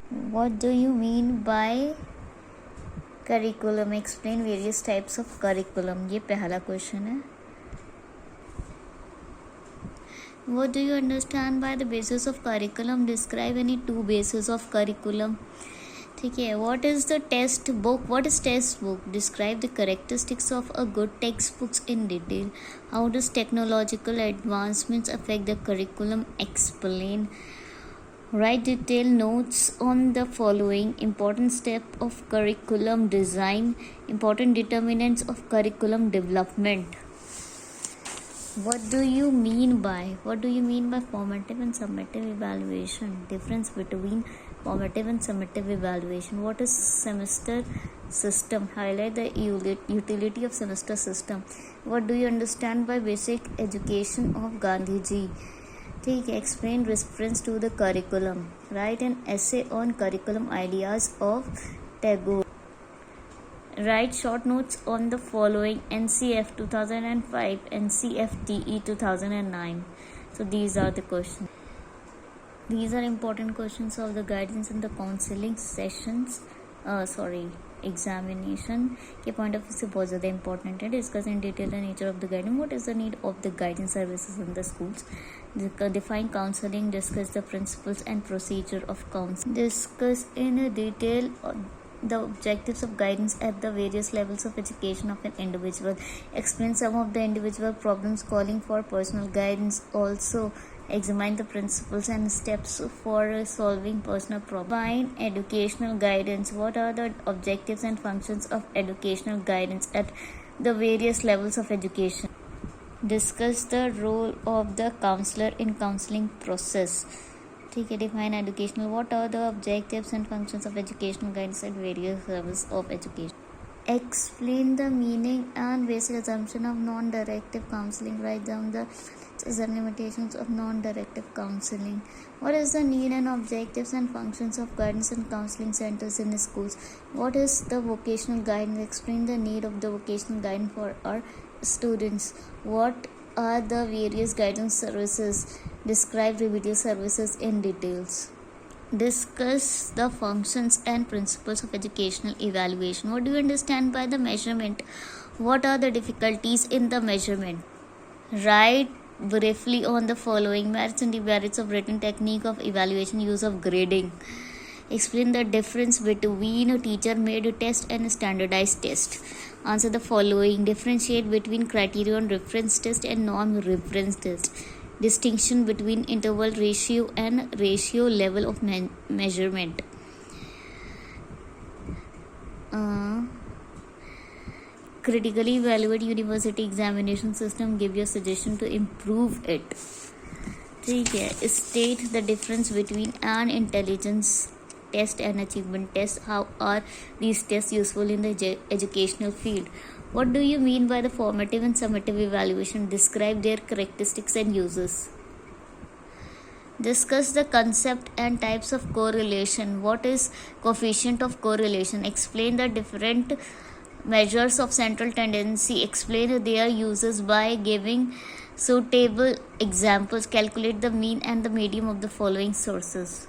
What do you mean by curriculum? Explain various types of curriculum. ये पहला question है. What do you understand by the basis of curriculum? Describe any two bases of curriculum. ठीक है. What is the text book? What is text book? Describe the characteristics of a good textbooks in detail. How does technological advancements affect the curriculum? Explain. Write detailed notes on the following important step of curriculum design, important determinants of curriculum development. What do you mean by formative and summative evaluation? Difference between formative and summative evaluation. What is semester system? Highlight the utility of semester system. What do you understand by basic education of Gandhi ji? ठीक है. Explain reference to the curriculum. Write an essay on curriculum ideas of Tagore. Write short notes on the following: NCF 2005, NCFTE 2009. So these are the questions. These are important questions of the guidance and the counseling sessions. Examination के point of view से बहुत ज़्यादा important है. Discuss in detail the nature of the guidance. What is the need of the guidance services in the schools? Define counseling. Discuss the principles and procedure of counseling. Discuss in detail the objectives of guidance at the various levels of education of an individual. Explain some of the individual problems calling for personal guidance. Also examine the principles and steps for solving personal problems. Define educational guidance. What are the objectives and functions of educational guidance at the various levels of education? Discuss the role of the counselor in counseling process. ठीक है. Define educational. What are the objectives and functions of educational guidance at various levels of education? Explain the meaning and basic assumption of non-directive counseling. Write down the limitations of non-directive counseling. What is the need and objectives and functions of guidance and counseling centers in schools? What is the vocational guidance? Explain the need of the vocational guidance for our students. What are the various guidance services? Describe remedial services in details. Discuss the functions and principles of educational evaluation. What do you understand by the measurement? What are the difficulties in the measurement? Write briefly on the following: merits and demerits of written technique of evaluation, use of grading. Explain the difference between a teacher-made test and a standardized test. Answer the following: differentiate between criterion reference test and norm reference test. Distinction between interval ratio and ratio level of measurement. Critically evaluate university examination system. Give your suggestion to improve it. ठीक है. State the difference between an intelligence test and achievement test. How are these tests useful in the educational field? What do you mean by the formative and summative evaluation? Describe their characteristics and uses. Discuss the concept and types of correlation. What is coefficient of correlation? Explain the different measures of central tendency. Explain their uses by giving suitable examples. Calculate the mean and the median of the following sources.